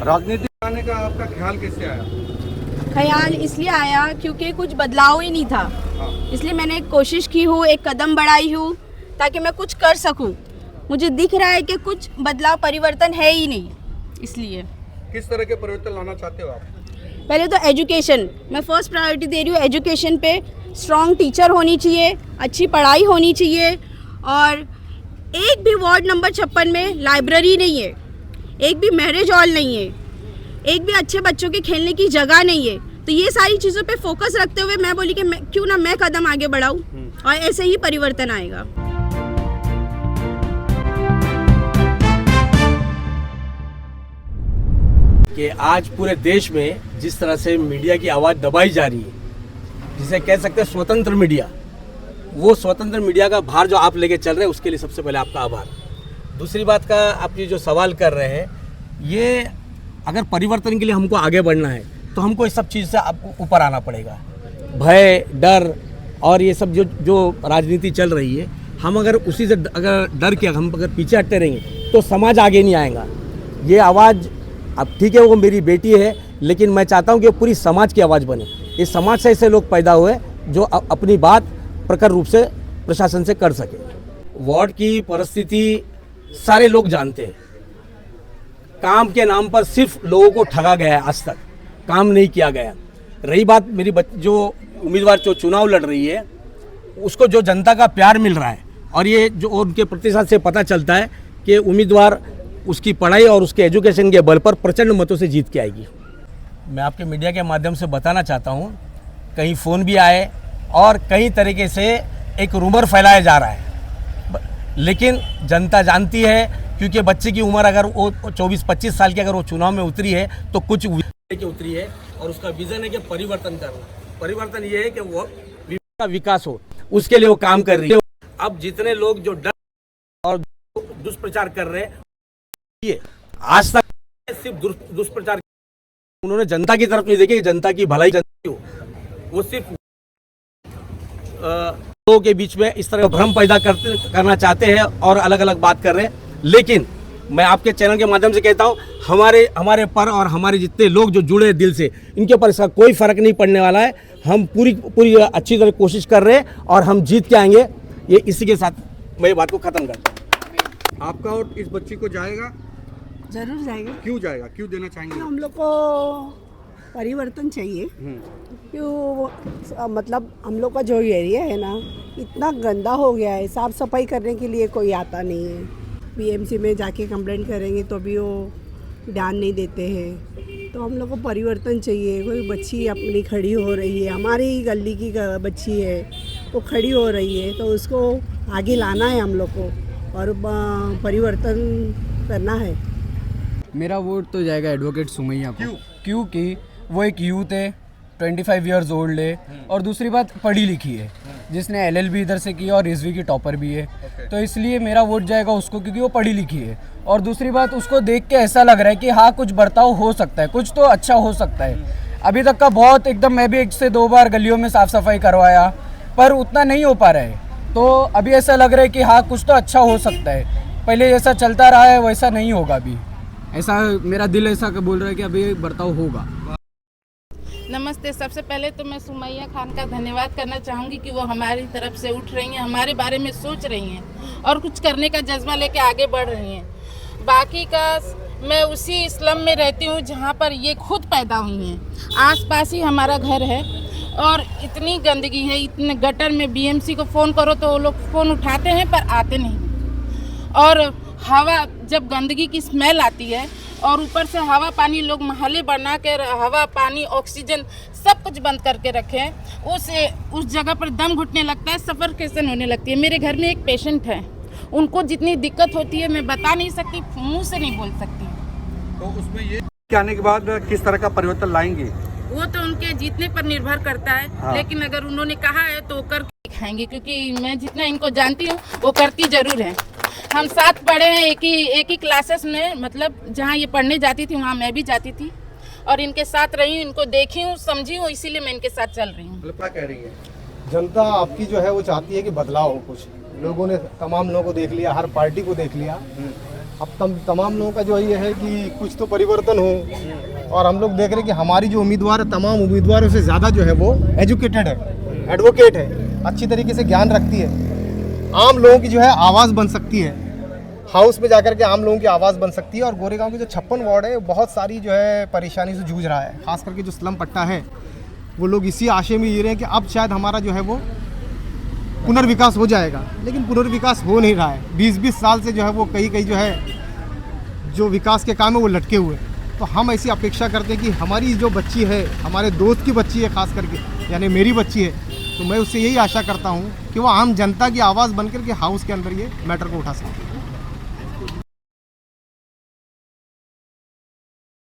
राजनीति आने का आपका ख्याल कैसे आया? ख्याल इसलिए आया क्योंकि कुछ बदलाव ही नहीं था, इसलिए मैंने कोशिश की हूँ, एक कदम बढ़ाई हूँ ताकि मैं कुछ कर सकूँ। मुझे दिख रहा है कि कुछ बदलाव परिवर्तन है ही नहीं, इसलिए। किस तरह के परिवर्तन लाना चाहते हो आप? पहले तो एजुकेशन, मैं फर्स्ट प्रायोरिटी दे रही हूँ एजुकेशन पे। स्ट्रॉन्ग टीचर होनी चाहिए, अच्छी पढ़ाई होनी चाहिए, और एक भी वार्ड नंबर 56 में लाइब्रेरी नहीं है, एक भी मैरिज हॉल नहीं है, एक भी अच्छे बच्चों के खेलने की जगह नहीं है। तो ये सारी चीज़ों पे फोकस रखते हुए मैं बोली कि क्यों ना मैं कदम आगे बढ़ाऊँ, और ऐसे ही परिवर्तन आएगा। कि आज पूरे देश में जिस तरह से मीडिया की आवाज़ दबाई जा रही है, जिसे कह सकते हैं स्वतंत्र मीडिया, वो स्वतंत्र मीडिया का भार जो आप लेके चल रहे हैं उसके लिए सबसे पहले आपका आभार। दूसरी बात का आप ये जो सवाल कर रहे हैं, ये अगर परिवर्तन के लिए हमको आगे बढ़ना है तो हमको इस सब चीज़ से आपको ऊपर आना पड़ेगा। भय, डर और ये सब जो राजनीति चल रही है, हम अगर उसी से अगर डर के हम अगर पीछे हटते रहेंगे तो समाज आगे नहीं आएगा। ये आवाज़ अब ठीक है, वो मेरी बेटी है, लेकिन मैं चाहता हूँ कि पूरी समाज की आवाज़ बने। इस समाज से ऐसे लोग पैदा हुए जो अपनी बात प्रखर रूप से प्रशासन से कर सके। वार्ड की परिस्थिति सारे लोग जानते हैं। काम के नाम पर सिर्फ लोगों को ठगा गया है, आज तक काम नहीं किया गया। रही बात मेरी जो उम्मीदवार जो चुनाव लड़ रही है, उसको जो जनता का प्यार मिल रहा है, और ये जो उनके प्रतिशत से पता चलता है कि उम्मीदवार उसकी पढ़ाई और उसके एजुकेशन के बल पर प्रचंड मतों से जीत के आएगी। मैं आपके मीडिया के माध्यम से बताना चाहता हूँ, कहीं फ़ोन भी आए और कई तरीके से एक रूमर फैलाया जा रहा है, लेकिन जनता जानती है, क्योंकि बच्चे की उम्र अगर वो 24-25 साल की अगर वो चुनाव में उतरी है तो कुछ के उतरी है, और उसका विजन है कि परिवर्तन करना। परिवर्तन ये है कि वो का विकास हो, उसके लिए वो काम कर रही है। अब जितने लोग जो डर और दुष्प्रचार कर रहे हैं, ये आज तक सिर्फ दुष्प्रचार, उन्होंने जनता की तरफ नहीं देखी, जनता की भलाई जनता हो, वो सिर्फ लोगों के बीच में इस तरह का भ्रम पैदा करना चाहते हैं और अलग अलग बात कर रहे हैं। लेकिन मैं आपके चैनल के माध्यम से कहता हूं, हमारे पर और हमारे जितने लोग जो जुड़े दिल से, इनके ऊपर इसका कोई फर्क नहीं पड़ने वाला है। हम पूरी अच्छी तरह कोशिश कर रहे हैं और हम जीत के आएंगे। ये इसी के साथ मैं ये बात को खत्म करता हूँ। आपका और इस बच्ची को जाएगा? जरूर जाएगा। क्यों जाएगा, क्यों देना चाहेंगे? हम लोग को परिवर्तन चाहिए, क्यों मतलब हम लोग का जो एरिया है ना, इतना गंदा हो गया है, साफ़ सफाई करने के लिए कोई आता नहीं है। बीएमसी में जाके कंप्लेंट करेंगे तो भी वो ध्यान नहीं देते हैं। तो हम लोग को परिवर्तन चाहिए। कोई बच्ची अपनी खड़ी हो रही है, हमारी गली की बच्ची है, वो खड़ी हो रही है, तो उसको आगे लाना है हम लोग को और परिवर्तन करना है। मेरा वोट तो जाएगा एडवोकेट सुमैया को। क्योंकि वो एक यूथ है, 25 इयर्स ओल्ड है, और दूसरी बात पढ़ी लिखी है, जिसने LLB इधर से की और रिजवी की टॉपर भी है। तो इसलिए मेरा वोट जाएगा उसको, क्योंकि वो पढ़ी लिखी है। और दूसरी बात, उसको देख के ऐसा लग रहा है कि हाँ, कुछ बर्ताव हो सकता है, कुछ तो अच्छा हो सकता है। अभी तक का बहुत एकदम, मैं भी 1 से 2 बार गलियों में साफ़ सफाई करवाया, पर उतना नहीं हो पा रहा है। तो अभी ऐसा लग रहा है कि हाँ, कुछ तो अच्छा हो सकता है। पहले जैसा चलता रहा है वैसा नहीं होगा अभी, ऐसा मेरा दिल ऐसा बोल रहा है कि अभी बर्ताव होगा। नमस्ते। सबसे पहले तो मैं सुमैया खान का धन्यवाद करना चाहूँगी कि वो हमारी तरफ से उठ रही हैं, हमारे बारे में सोच रही हैं और कुछ करने का जज्बा लेके आगे बढ़ रही हैं। बाकी का मैं उसी स्लम में रहती हूँ जहाँ पर ये खुद पैदा हुई हैं। आसपास ही हमारा घर है और इतनी गंदगी है, इतने गटर में बीएमसी को फ़ोन करो तो वो लोग फ़ोन उठाते हैं पर आते नहीं। और हवा, जब गंदगी की स्मेल आती है और ऊपर से हवा पानी, लोग महल्ले बना कर हवा पानी ऑक्सीजन सब कुछ बंद करके रखे हैं, उस जगह पर दम घुटने लगता है, सफोकेशन होने लगती है। मेरे घर में एक पेशेंट है, उनको जितनी दिक्कत होती है मैं बता नहीं सकती, मुंह से नहीं बोल सकती। तो उसमें ये आने के बाद किस तरह का परिवर्तन लाएंगे? वो तो उनके जीतने पर निर्भर करता है। हाँ। लेकिन अगर उन्होंने कहा है तो करके दिखाएंगे, क्योंकि मैं जितना इनको जानती हूँ वो करती जरूर है। हम साथ पढ़े हैं, एक ही क्लासेस में, मतलब जहाँ ये पढ़ने जाती थी वहाँ मैं भी जाती थी और इनके साथ रही हूँ, इनको देखी हूँ, समझी हूँ, इसीलिए मैं इनके साथ चल रही हूँ। क्या कह रही है जनता आपकी जो है वो चाहती है कि बदलाव हो। कुछ लोगों ने, तमाम लोगों को देख लिया, हर पार्टी को देख लिया, अब तमाम लोगों का जो ये है कि कुछ तो परिवर्तन हो, और हम लोग देख रहे हैं कि हमारी जो उम्मीदवार है तमाम उम्मीदवारों से ज़्यादा जो है वो एजुकेटेड है, एडवोकेट है, अच्छी तरीके से ज्ञान रखती है, आम लोगों की जो है आवाज़ बन सकती है, हाउस में जाकर के आम लोगों की आवाज़ बन सकती है। और गोरेगांव की जो 56 वार्ड है बहुत सारी जो है परेशानी से जूझ रहा है, खास करके जो स्लम पट्टा है वो लोग इसी आशय में ये रहे हैं कि अब शायद हमारा जो है वो पुनर्विकास हो जाएगा, लेकिन पुनर्विकास हो नहीं रहा है। 20-20 साल से जो है वो कई जो है जो विकास के काम है वो लटके हुए। तो हम ऐसी अपेक्षा करते हैं कि हमारी जो बच्ची है, हमारे दोस्त की बच्ची है खास करके, यानी मेरी बच्ची है, तो मैं उससे यही आशा करता हूँ कि वो आम जनता की आवाज़ बनकर के हाउस के अंदर ये मैटर को उठा सके।